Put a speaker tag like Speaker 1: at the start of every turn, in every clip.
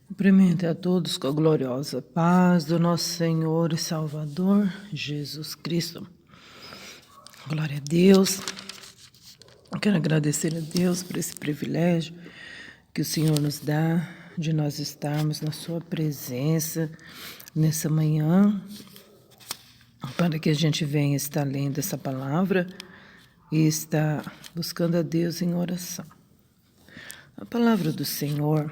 Speaker 1: Cumprimente a todos com a gloriosa paz do nosso Senhor e Salvador, Jesus Cristo. Glória a Deus. Eu quero agradecer a Deus por esse privilégio que o Senhor nos dá de nós estarmos na sua presença nessa manhã, para que a gente venha estar lendo essa palavra e estar buscando a Deus em oração. A palavra do Senhor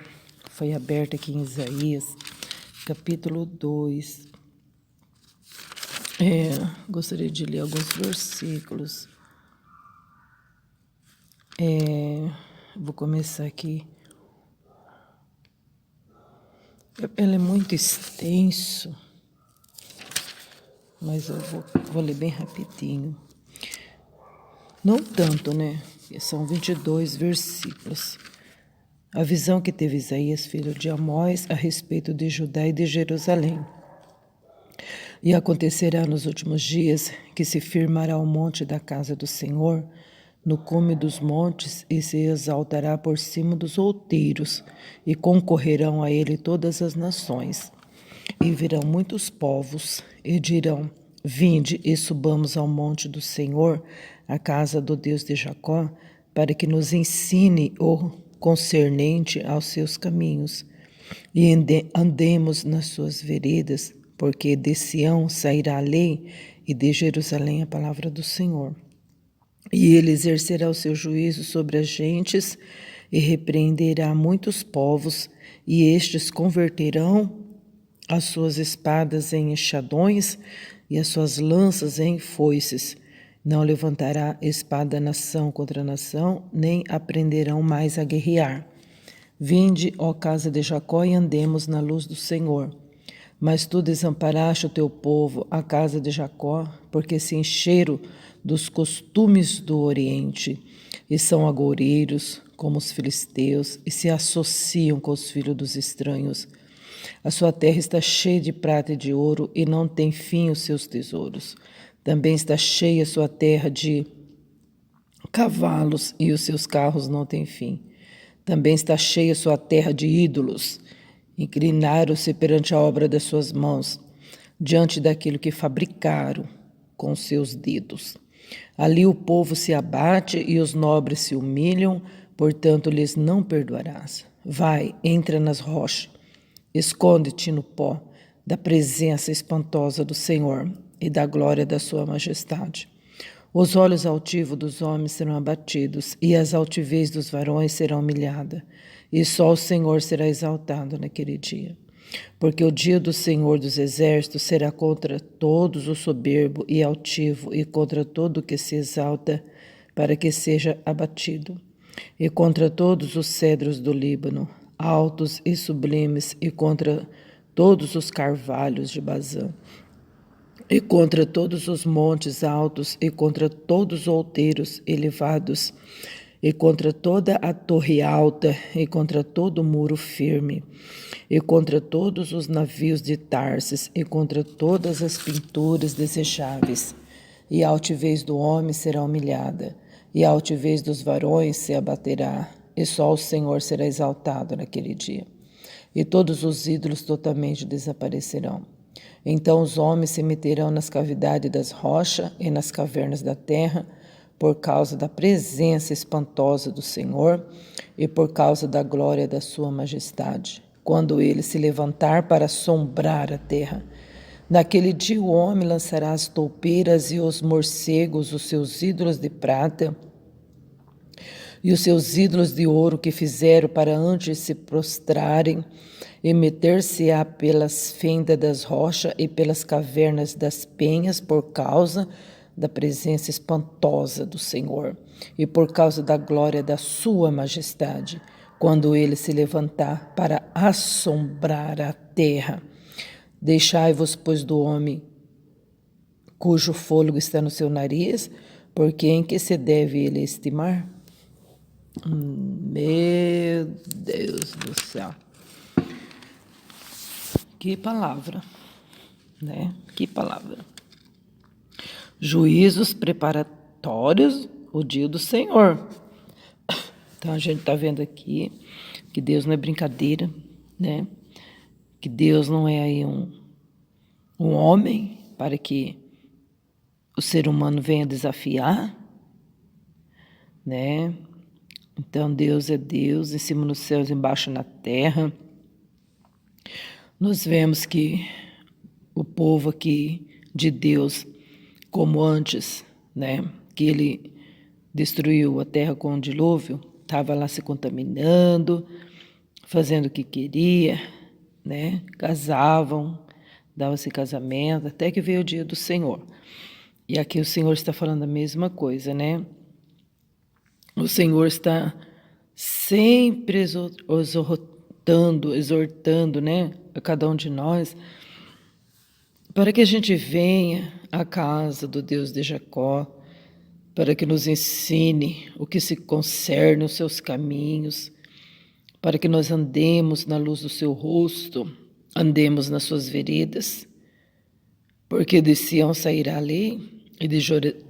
Speaker 1: foi aberta aqui em Isaías, capítulo 2. Gostaria de ler alguns versículos. Vou começar aqui. Ele é muito extenso, mas eu vou ler bem rapidinho. Não tanto, né? São 22 versículos. A visão que teve Isaías, filho de Amós, a respeito de Judá e de Jerusalém. E acontecerá nos últimos dias que se firmará o monte da casa do Senhor, no cume dos montes, e se exaltará por cima dos outeiros, e concorrerão a ele todas as nações. E virão muitos povos, e dirão: Vinde e subamos ao monte do Senhor, a casa do Deus de Jacó, para que nos ensine o concernente aos seus caminhos, e andemos nas suas veredas, porque de Sião sairá a lei, e de Jerusalém a palavra do Senhor. E ele exercerá o seu juízo sobre as gentes, e repreenderá muitos povos, e estes converterão as suas espadas em enxadões, e as suas lanças em foices. Não levantará espada nação contra nação, nem aprenderão mais a guerrear. Vinde, ó casa de Jacó, e andemos na luz do Senhor. Mas tu desamparaste o teu povo, a casa de Jacó, porque se encheram dos costumes do Oriente, e são agoureiros, como os filisteus, e se associam com os filhos dos estranhos. A sua terra está cheia de prata e de ouro, e não tem fim os seus tesouros. Também está cheia a sua terra de cavalos, e os seus carros não têm fim. Também está cheia a sua terra de ídolos. Inclinaram-se perante a obra das suas mãos, diante daquilo que fabricaram com seus dedos. Ali o povo se abate e os nobres se humilham, portanto lhes não perdoarás. Vai, entra nas rochas, esconde-te no pó da presença espantosa do Senhor e da glória da sua majestade. Os olhos altivos dos homens serão abatidos, e as altivez dos varões serão humilhada, e só o Senhor será exaltado naquele dia. Porque o dia do Senhor dos exércitos será contra todos o soberbo e altivo, e contra todo o que se exalta, para que seja abatido, e contra todos os cedros do Líbano, altos e sublimes, e contra todos os carvalhos de Bazã, e contra todos os montes altos, e contra todos os outeiros elevados, e contra toda a torre alta, e contra todo o muro firme, e contra todos os navios de Tarsis, e contra todas as pinturas desejáveis. E a altivez do homem será humilhada, e a altivez dos varões se abaterá, e só o Senhor será exaltado naquele dia. E todos os ídolos totalmente desaparecerão. Então os homens se meterão nas cavidades das rochas e nas cavernas da terra, por causa da presença espantosa do Senhor e por causa da glória da sua majestade, quando ele se levantar para assombrar a terra. Naquele dia o homem lançará as toupeiras e os morcegos, os seus ídolos de prata, e os seus ídolos de ouro que fizeram para antes se prostrarem, e meter-se-á pelas fendas das rochas e pelas cavernas das penhas, por causa da presença espantosa do Senhor, e por causa da glória da sua majestade, quando ele se levantar para assombrar a terra. Deixai-vos, pois, do homem cujo fôlego está no seu nariz, porque em que se deve ele estimar? Meu Deus do céu. Que palavra, né? Que palavra. Juízos preparatórios, o dia do Senhor. Então a gente está vendo aqui que Deus não é brincadeira, né? que Deus não é aí um homem para que o ser humano venha desafiar, né? Então Deus é Deus, em cima nos céus, embaixo na terra. Nós vemos que o povo aqui de Deus, como antes, né, que ele destruiu a terra com o dilúvio, estava lá se contaminando, fazendo o que queria, né, casavam, davam-se casamento, até que veio o dia do Senhor. E aqui o Senhor está falando a mesma coisa, né? O Senhor está sempre exortando, né, a cada um de nós, para que a gente venha à casa do Deus de Jacó, para que nos ensine o que se concerne aos seus caminhos, para que nós andemos na luz do seu rosto, andemos nas suas veredas, porque de Sião sairá a lei, e de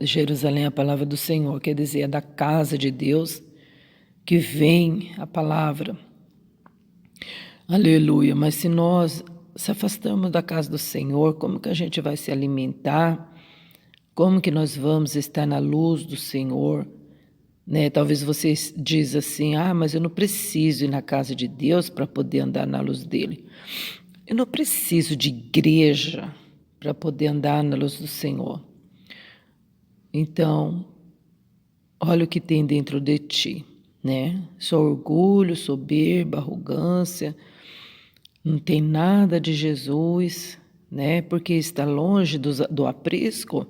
Speaker 1: Jerusalém a palavra do Senhor, quer dizer, é da casa de Deus que vem a palavra. Aleluia, mas se nós se afastamos da casa do Senhor, como que a gente vai se alimentar? Como que nós vamos estar na luz do Senhor? Né? Talvez você diz assim, mas eu não preciso ir na casa de Deus para poder andar na luz dele. Eu não preciso de igreja para poder andar na luz do Senhor. Então, olha o que tem dentro de ti, né? Só orgulho, soberba, arrogância, não tem nada de Jesus, né? Porque está longe do aprisco.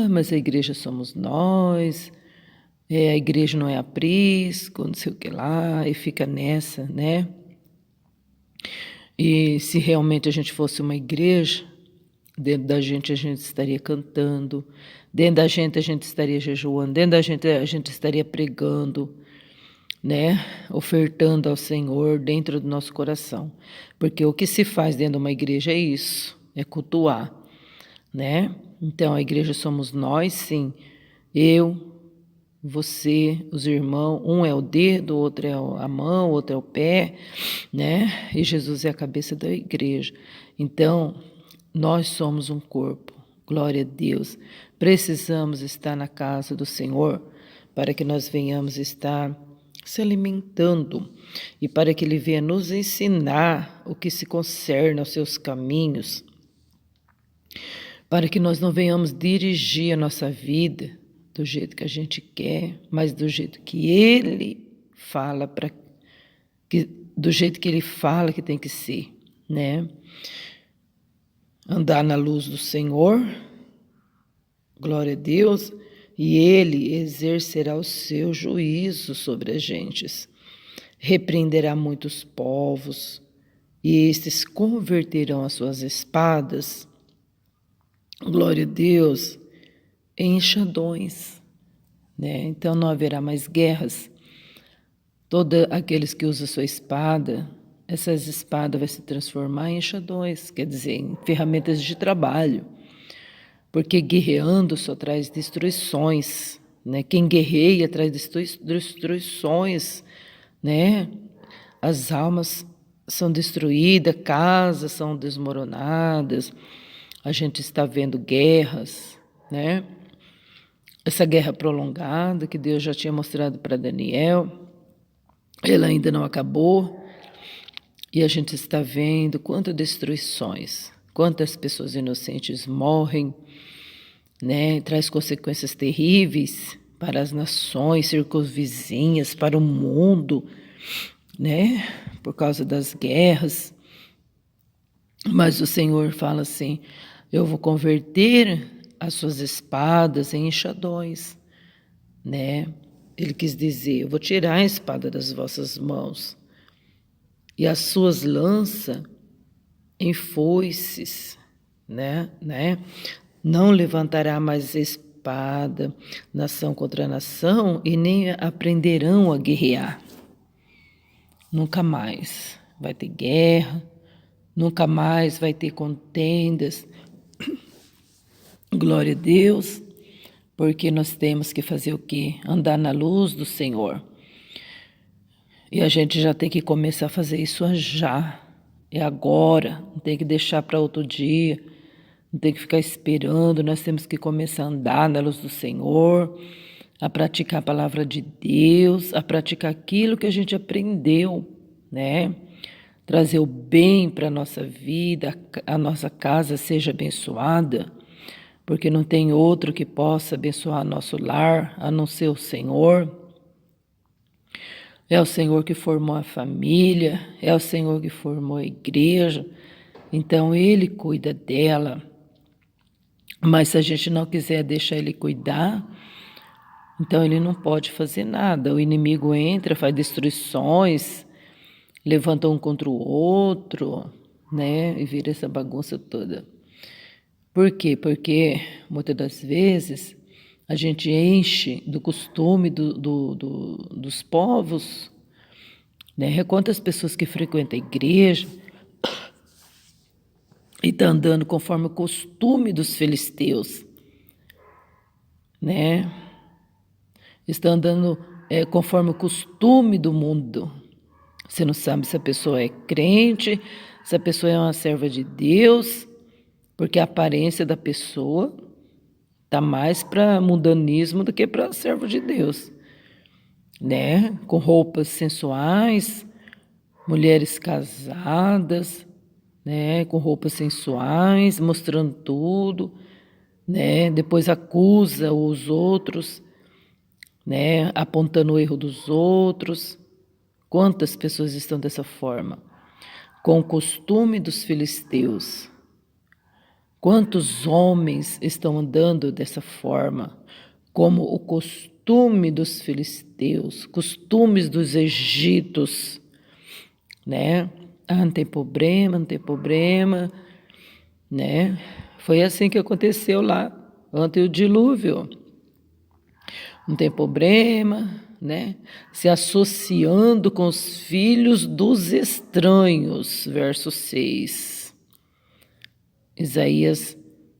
Speaker 1: Mas a igreja somos nós, a igreja não é aprisco, não sei o que lá, e fica nessa, né? E se realmente a gente fosse uma igreja, dentro da gente a gente estaria cantando, dentro da gente a gente estaria jejuando, dentro da gente a gente estaria pregando, né? Ofertando ao Senhor dentro do nosso coração. Porque o que se faz dentro de uma igreja é isso, é cultuar, né? Então a igreja somos nós, sim. Eu, você, os irmãos, um é o dedo, o outro é a mão, o outro é o pé, né? E Jesus é a cabeça da igreja. Então, nós somos um corpo, glória a Deus. Precisamos estar na casa do Senhor para que nós venhamos estar se alimentando e para que Ele venha nos ensinar o que se concerne aos seus caminhos, para que nós não venhamos dirigir a nossa vida do jeito que a gente quer, mas do jeito que Ele fala, do jeito que Ele fala que tem que ser, né? Andar na luz do Senhor, glória a Deus, e Ele exercerá o seu juízo sobre as gentes. Repreenderá muitos povos, e estes converterão as suas espadas, glória a Deus, em enxadões, né? Então não haverá mais guerras. Todos aqueles que usam sua espada, essas espadas vão se transformar em enxadões, quer dizer, em ferramentas de trabalho. Porque guerreando só traz destruições, né? Quem guerreia traz destruições, né? As almas são destruídas, casas são desmoronadas, a gente está vendo guerras, né? Essa guerra prolongada que Deus já tinha mostrado para Daniel, ela ainda não acabou. E a gente está vendo quantas destruições, quantas pessoas inocentes morrem, né? Traz consequências terríveis para as nações circunvizinhas, para o mundo, né? Por causa das guerras. Mas o Senhor fala assim, eu vou converter as suas espadas em enxadões, né? Ele quis dizer, eu vou tirar a espada das vossas mãos e as suas lanças em foices, né? Não levantará mais espada, nação contra nação, e nem aprenderão a guerrear. Nunca mais vai ter guerra, nunca mais vai ter contendas. Glória a Deus, porque nós temos que fazer o quê? Andar na luz do Senhor. E a gente já tem que começar a fazer isso já, é agora, não tem que deixar para outro dia, não tem que ficar esperando, nós temos que começar a andar na luz do Senhor, a praticar a palavra de Deus, a praticar aquilo que a gente aprendeu, né? Trazer o bem para a nossa vida, a nossa casa seja abençoada, porque não tem outro que possa abençoar nosso lar, a não ser o Senhor. É o Senhor que formou a família, é o Senhor que formou a igreja, então Ele cuida dela. Mas se a gente não quiser deixar Ele cuidar, então Ele não pode fazer nada. O inimigo entra, faz destruições, levanta um contra o outro, né? E vira essa bagunça toda. Por quê? Porque muitas das vezes a gente enche do costume dos povos, né? Quantas pessoas que frequentam a igreja e estão andando conforme o costume dos filisteus, né? Estão andando conforme o costume do mundo. Você não sabe se a pessoa é crente, se a pessoa é uma serva de Deus, porque a aparência da pessoa está mais para mundanismo do que para servo de Deus, né? Com roupas sensuais, mulheres casadas, né? Com roupas sensuais, mostrando tudo, né? Depois acusa os outros, né? Apontando o erro dos outros. Quantas pessoas estão dessa forma? Com o costume dos filisteus. Quantos homens estão andando dessa forma, como o costume dos filisteus, costumes dos egípcios, né? Ah, não tem problema, não tem problema, né? Foi assim que aconteceu lá, ante o dilúvio. Não tem problema, né? Se associando com os filhos dos estranhos, verso 6. Isaías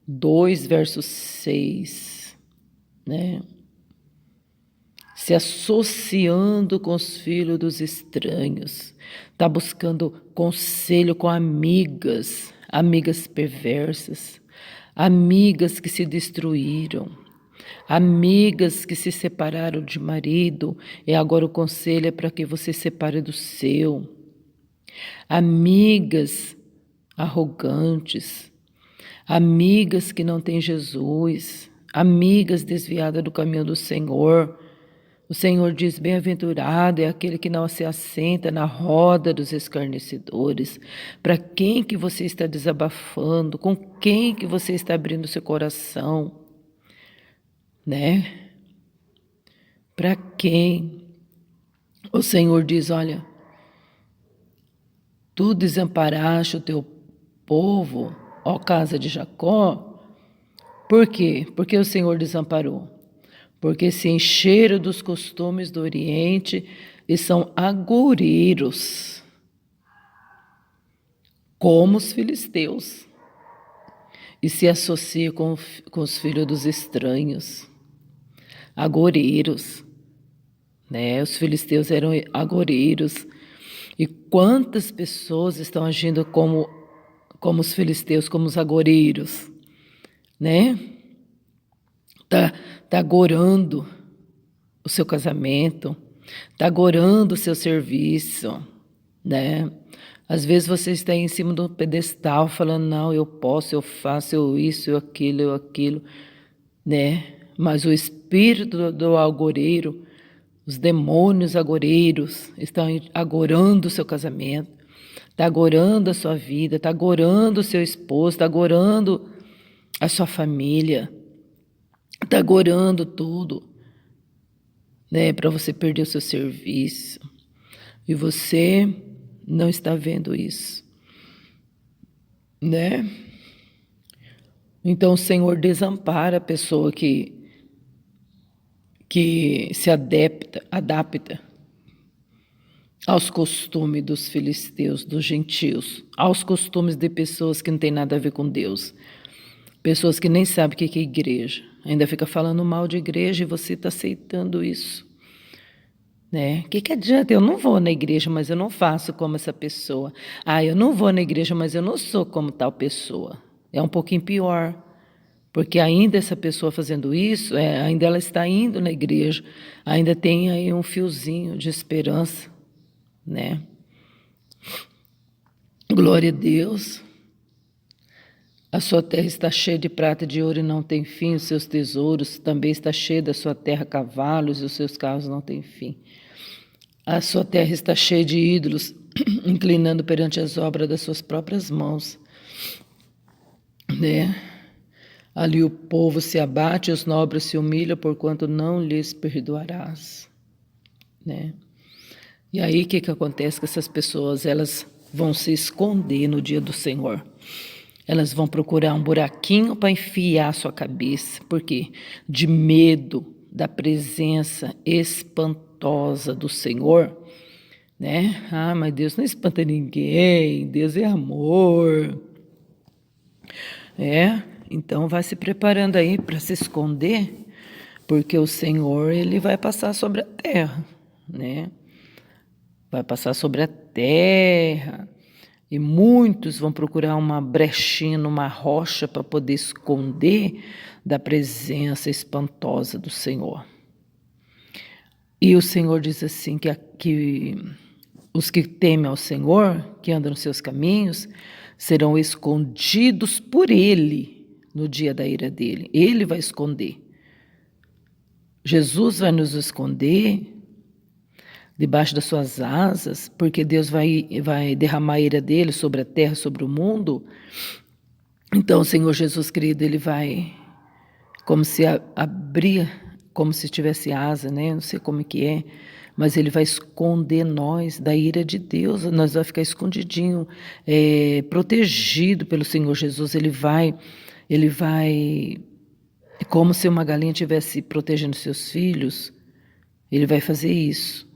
Speaker 1: 2, verso 6, né? Se associando com os filhos dos estranhos, está buscando conselho com amigas, amigas perversas, amigas que se destruíram, amigas que se separaram de marido, e agora o conselho é para que você separe do seu. Amigas arrogantes, amigas que não têm Jesus, amigas desviadas do caminho do Senhor. O Senhor diz, bem-aventurado é aquele que não se assenta na roda dos escarnecedores. Para quem que você está desabafando? Com quem que você está abrindo seu coração? Né? Para quem? O Senhor diz, olha, tu desamparaste o teu povo, ó casa de Jacó. Por quê? Porque o Senhor desamparou. Porque se encheram dos costumes do Oriente e são agoureiros, como os filisteus, e se associam com os filhos dos estranhos, agoureiros, né? Os filisteus eram agoureiros. E quantas pessoas estão agindo como os filisteus, como os agoureiros, né? Tá agorando o seu casamento, tá agorando o seu serviço, né? Às vezes você está aí em cima do pedestal falando, não, eu posso, eu faço, eu isso, eu aquilo, né? Mas o espírito do agoureiro, os demônios agoureiros estão agorando o seu casamento, está agorando a sua vida, está agorando o seu esposo, está agorando a sua família, está agorando tudo, né, para você perder o seu serviço. E você não está vendo isso, né? Então o Senhor desampara a pessoa que se adapta aos costumes dos filisteus, dos gentios, aos costumes de pessoas que não têm nada a ver com Deus. Pessoas que nem sabem o que é igreja. Ainda fica falando mal de igreja e você está aceitando isso. né? O que que adianta? Eu não vou na igreja, mas eu não faço como essa pessoa. Ah, eu não vou na igreja, mas eu não sou como tal pessoa. É um pouquinho pior, porque ainda essa pessoa fazendo isso, ainda ela está indo na igreja, ainda tem aí um fiozinho de esperança, né? Glória a Deus. A sua terra está cheia de prata e de ouro e não tem fim, os seus tesouros também está cheia da sua terra cavalos e os seus carros não têm fim. A sua terra está cheia de ídolos, inclinando perante as obras das suas próprias mãos, né? Ali o povo se abate, os nobres se humilham, porquanto não lhes perdoarás, né? E aí o que acontece com essas pessoas? Elas vão se esconder no dia do Senhor. Elas vão procurar um buraquinho para enfiar a sua cabeça. Por quê? De medo da presença espantosa do Senhor, né? Ah, mas Deus não espanta ninguém, Deus é amor. Então vai se preparando aí para se esconder, porque o Senhor, ele vai passar sobre a terra, né? Vai passar sobre a terra. E muitos vão procurar uma brechinha numa rocha para poder esconder da presença espantosa do Senhor. E o Senhor diz assim, que os que temem ao Senhor, que andam nos seus caminhos, serão escondidos por Ele no dia da ira dele. Ele vai esconder. Jesus vai nos esconder debaixo das suas asas, porque Deus vai derramar a ira dele sobre a terra, sobre o mundo. Então o Senhor Jesus, querido, ele vai como se abrir, como se tivesse asa, né? Não sei como que é, mas ele vai esconder nós da ira de Deus. Nós vamos ficar escondidinho, protegido pelo Senhor Jesus. Ele vai, como se uma galinha estivesse protegendo seus filhos, ele vai fazer isso.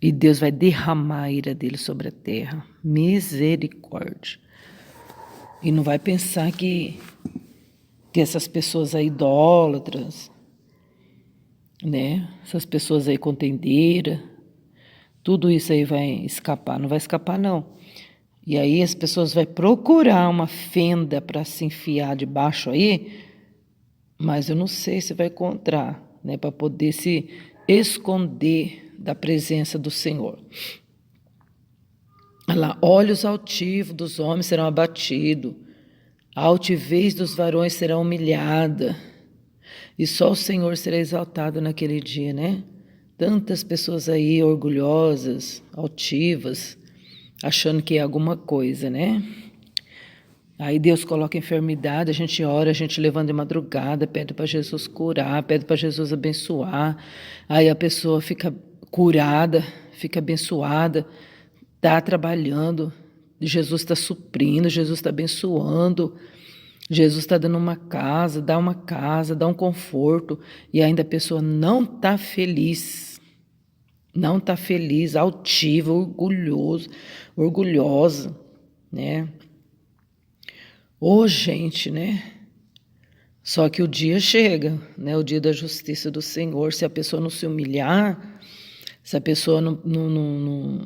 Speaker 1: E Deus vai derramar a ira dele sobre a terra. Misericórdia. E não vai pensar que essas pessoas aí idólatras, né? Essas pessoas aí contendeiras, tudo isso aí vai escapar. Não vai escapar, não. E aí as pessoas vão procurar uma fenda para se enfiar debaixo aí, mas eu não sei se vai encontrar, né? Para poder se esconder da presença do Senhor. Olha lá, olhos altivos dos homens serão abatidos, a altivez dos varões será humilhada, e só o Senhor será exaltado naquele dia, né? Tantas pessoas aí orgulhosas, altivas, achando que é alguma coisa, né? Aí Deus coloca enfermidade, a gente ora, a gente levanta de madrugada, pede para Jesus curar, pede para Jesus abençoar, aí a pessoa fica curada, fica abençoada, está trabalhando, Jesus está suprindo, Jesus está abençoando, Jesus está dando uma casa, dá um conforto, e ainda a pessoa não está feliz, altiva, orgulhosa, né? Ô, gente, né? Só que o dia chega, né? O dia da justiça do Senhor. Se a pessoa não se humilhar, se a pessoa não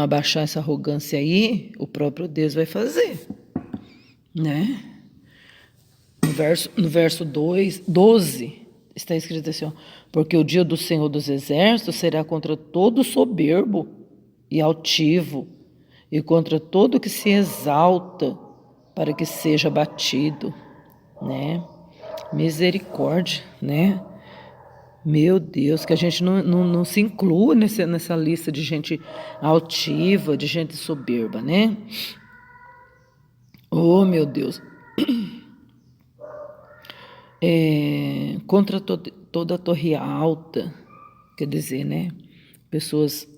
Speaker 1: abaixar essa arrogância aí, o próprio Deus vai fazer, né? No verso 12, está escrito assim, ó, porque o dia do Senhor dos Exércitos será contra todo soberbo e altivo, e contra todo que se exalta, para que seja abatido, né? Misericórdia, né? Meu Deus, que a gente não se inclua nessa lista de gente altiva, de gente soberba, né? Oh, meu Deus. Contra toda a torre alta, quer dizer, né? Pessoas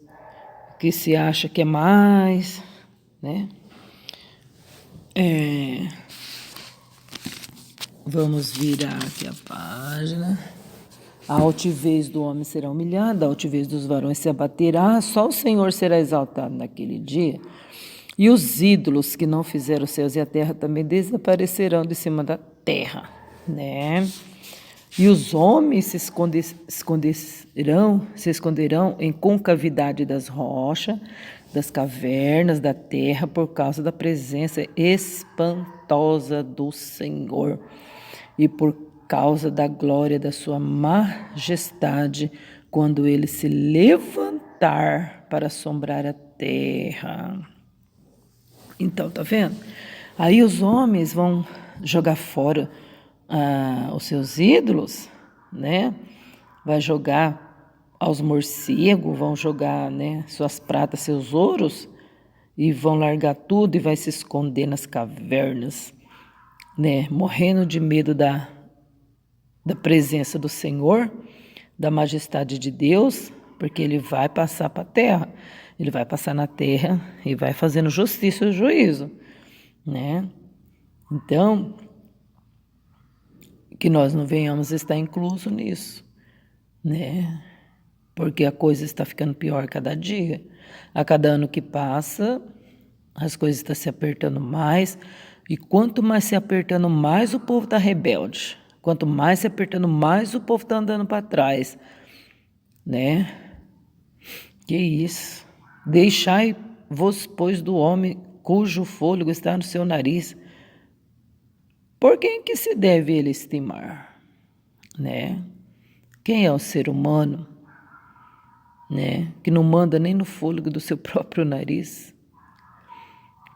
Speaker 1: que se acham que é mais, né? Vamos virar aqui a página. A altivez do homem será humilhada, a altivez dos varões se abaterá, só o Senhor será exaltado naquele dia. E os ídolos que não fizeram os céus e a terra também desaparecerão de cima da terra, né? E os homens se esconderão em concavidade das rochas, das cavernas da terra, por causa da presença espantosa do Senhor e por causa da glória da sua majestade, quando ele se levantar para assombrar a terra. Então, tá vendo? Aí os homens vão jogar fora os seus ídolos, né? Vai jogar aos morcegos, vão jogar, né, suas pratas, seus ouros, e vão largar tudo e vai se esconder nas cavernas, né? Morrendo de medo da presença do Senhor, da majestade de Deus, porque ele vai passar para a terra. Ele vai passar na terra e vai fazendo justiça e juízo, né? Então, que nós não venhamos estar incluso nisso, né? Porque a coisa está ficando pior cada dia. A cada ano que passa, as coisas estão se apertando mais. E quanto mais se apertando, mais o povo está rebelde. Quanto mais se apertando, mais o povo está andando para trás, né? Que isso? Deixai-vos, pois, do homem cujo fôlego está no seu nariz. Por quem que se deve ele estimar, né? Quem é o ser humano, né? Que não manda nem no fôlego do seu próprio nariz?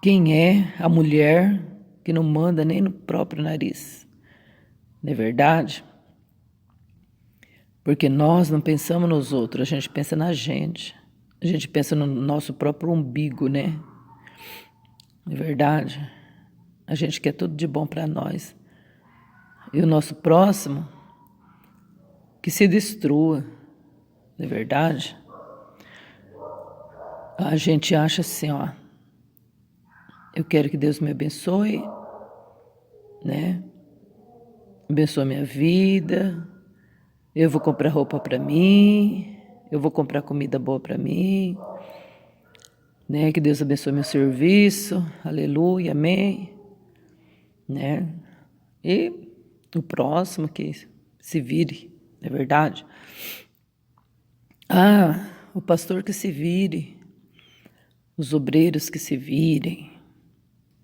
Speaker 1: Quem é a mulher que não manda nem no próprio nariz? Não é verdade? Porque nós não pensamos nos outros, a gente pensa na gente. A gente pensa no nosso próprio umbigo, né? Não é verdade? A gente quer tudo de bom para nós. E o nosso próximo, que se destrua, não é verdade? A gente acha assim, ó, eu quero que Deus me abençoe, né? Abençoe minha vida, eu vou comprar roupa para mim, eu vou comprar comida boa para mim, né? Que Deus abençoe meu serviço, aleluia, amém, né? E o próximo que se vire, não é verdade? O pastor que se vire, os obreiros que se virem,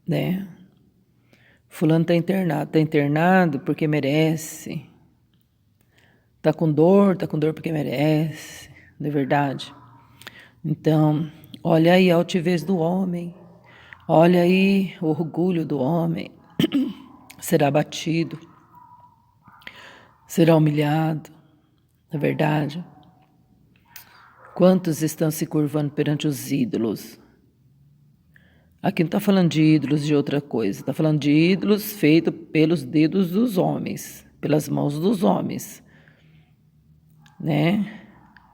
Speaker 1: né? Fulano está internado porque merece. Está com dor porque merece, não é verdade? Então, olha aí a altivez do homem, olha aí o orgulho do homem, será abatido, será humilhado, não é verdade? Quantos estão se curvando perante os ídolos? Aqui não está falando de ídolos de outra coisa, está falando de ídolos feitos pelos dedos dos homens, pelas mãos dos homens, né?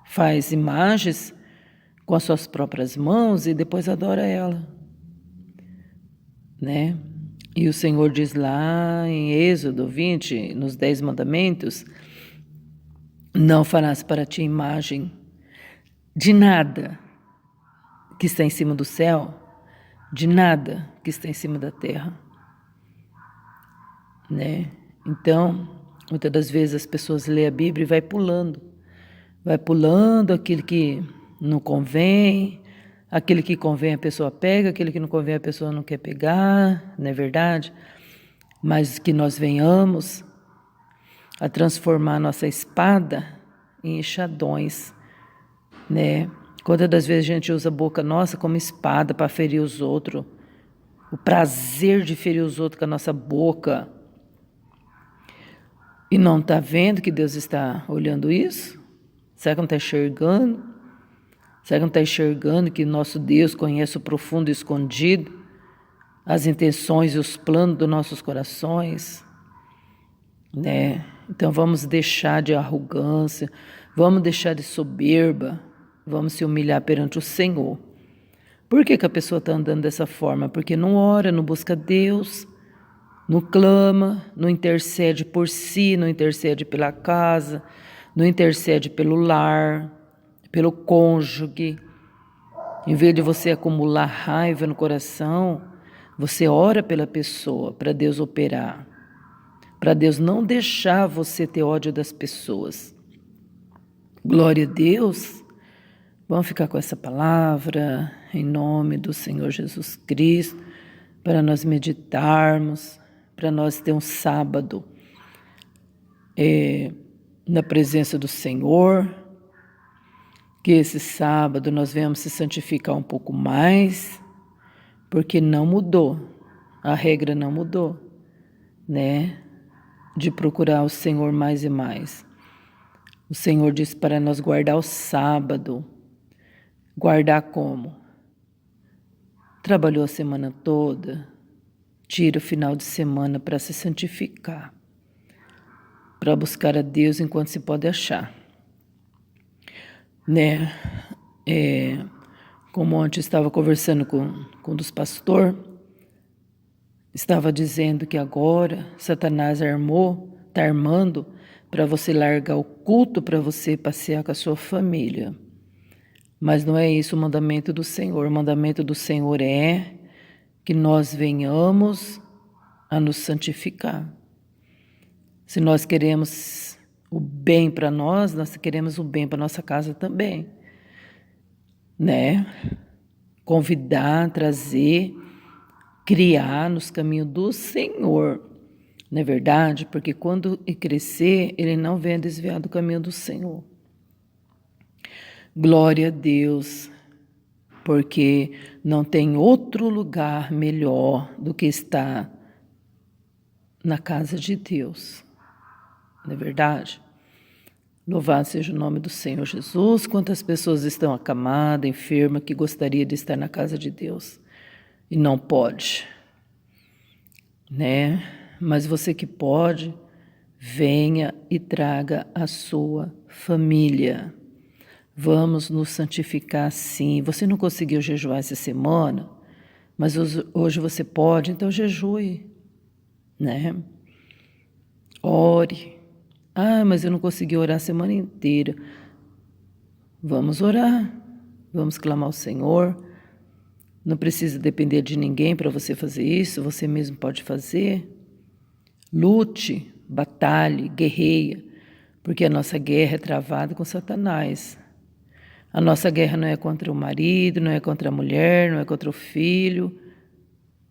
Speaker 1: Faz imagens com as suas próprias mãos e depois adora ela, né? E o Senhor diz lá em Êxodo 20, nos 10 mandamentos, não farás para ti imagem de nada que está em cima do céu, de nada que está em cima da terra, né? Então, muitas das vezes as pessoas lêem a Bíblia e vai pulando aquilo que não convém, aquele que convém a pessoa pega, aquele que não convém a pessoa não quer pegar, não é verdade? Mas que nós venhamos a transformar nossa espada em enxadões, né? Quantas das vezes a gente usa a boca nossa como espada para ferir os outros, o prazer de ferir os outros com a nossa boca, e não está vendo que Deus está olhando isso? Será que não está enxergando? Será que não está enxergando que nosso Deus conhece o profundo e escondido, as intenções e os planos dos nossos corações, né? Então vamos deixar de arrogância, vamos deixar de soberba, vamos se humilhar perante o Senhor. Por que a pessoa está andando dessa forma? Porque não ora, não busca Deus, não clama, não intercede por si, não intercede pela casa, não intercede pelo lar, pelo cônjuge. Em vez de você acumular raiva no coração, você ora pela pessoa para Deus operar, para Deus não deixar você ter ódio das pessoas. Glória a Deus. Vamos ficar com essa palavra em nome do Senhor Jesus Cristo, para nós meditarmos, para nós ter um sábado na presença do Senhor, que esse sábado nós venhamos se santificar um pouco mais, porque não mudou, a regra não mudou, né? De procurar o Senhor mais e mais. O Senhor disse para nós guardar o sábado. Guardar como? Trabalhou a semana toda, tira o final de semana para se santificar, para buscar a Deus enquanto se pode achar. Né? Como ontem estava conversando com um dos pastores, estava dizendo que agora Satanás está armando para você largar o culto, para você passear com a sua família. Mas não é isso o mandamento do Senhor. O mandamento do Senhor é que nós venhamos a nos santificar. Se nós queremos o bem para nós queremos o bem para nossa casa também, né? Convidar, trazer, criar nos caminhos do Senhor, não é verdade? Porque quando crescer, ele não vem desviar do caminho do Senhor. Glória a Deus, porque não tem outro lugar melhor do que estar na casa de Deus, não é verdade? Louvado seja o nome do Senhor Jesus. Quantas pessoas estão acamadas, enfermas, que gostaria de estar na casa de Deus e não pode, né? Mas você que pode, venha e traga a sua família. Vamos nos santificar sim. Você não conseguiu jejuar essa semana, mas hoje você pode, então jejue, né? Ore. Ah, mas eu não consegui orar a semana inteira. Vamos orar, vamos clamar ao Senhor. Não precisa depender de ninguém para você fazer isso, você mesmo pode fazer. Lute, batalhe, guerreia, porque a nossa guerra é travada com Satanás. A nossa guerra não é contra o marido, não é contra a mulher, não é contra o filho.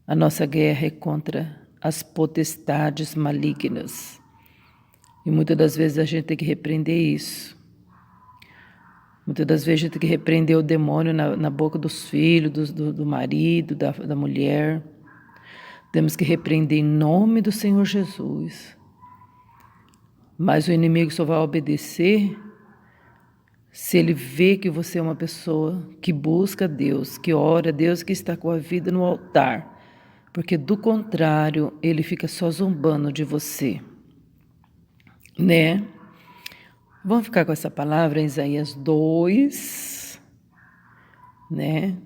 Speaker 1: A nossa guerra é contra as potestades malignas. E muitas das vezes a gente tem que repreender isso. Muitas das vezes a gente tem que repreender o demônio na boca dos filhos, do marido, da mulher. Temos que repreender em nome do Senhor Jesus. Mas o inimigo só vai obedecer se ele vê que você é uma pessoa que busca Deus, que ora a Deus, que está com a vida no altar. Porque do contrário, ele fica só zombando de você. Né? Vamos ficar com essa palavra em Isaías 2, né?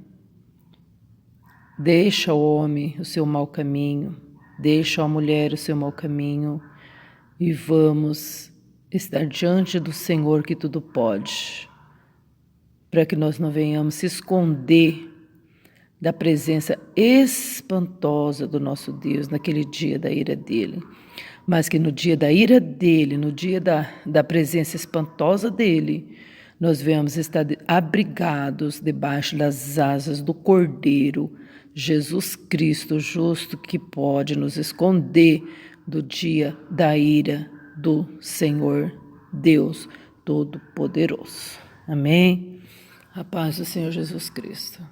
Speaker 1: Deixa o homem o seu mau caminho, deixa a mulher o seu mau caminho e vamos estar diante do Senhor que tudo pode, para que nós não venhamos se esconder da presença espantosa do nosso Deus naquele dia da ira dele. Mas que no dia da ira dele, no dia da presença espantosa dele, nós venhamos estar abrigados debaixo das asas do Cordeiro, Jesus Cristo, justo, que pode nos esconder do dia da ira do Senhor Deus Todo-Poderoso. Amém? A paz do Senhor Jesus Cristo.